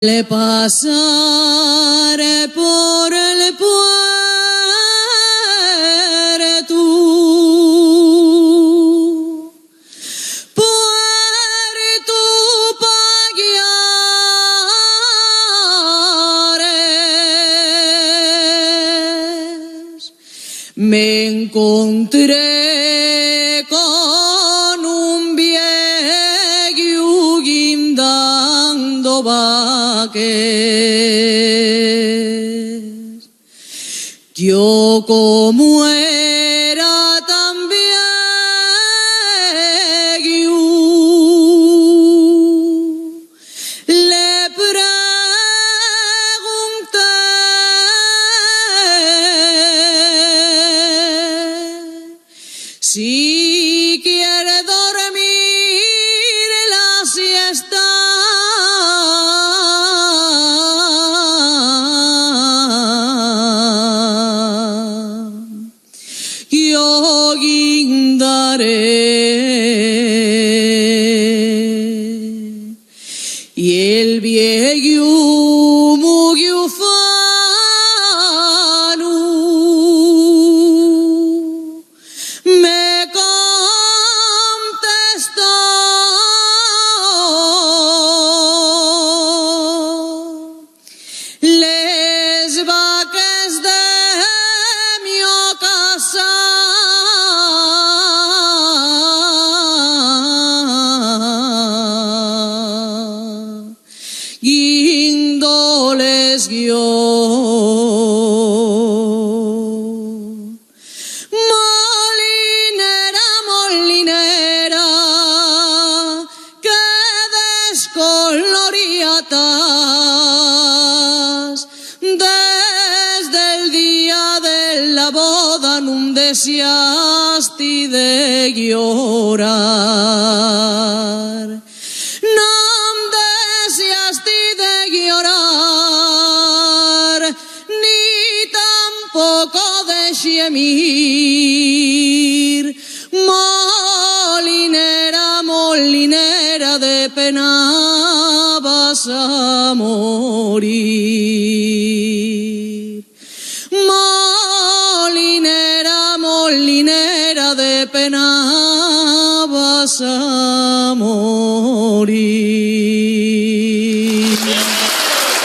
Le pasaré por el puerto Paguiares. Me encontré con un viejo guindando vaques. Yo como era tan viejo, le pregunté si quiere dormir la siesta. Yo guindaré. Y el viejo muy ufano me contestó: les vaques de mi casa guindoles molinera, molinera, que descoloriatas desde el día de la boda no deseaste de llorar. No deseaste de llorar, ni tampoco de gemir. Molinera, molinera, de pena vas a morir. Molinera, molinera, de pena vas a morir.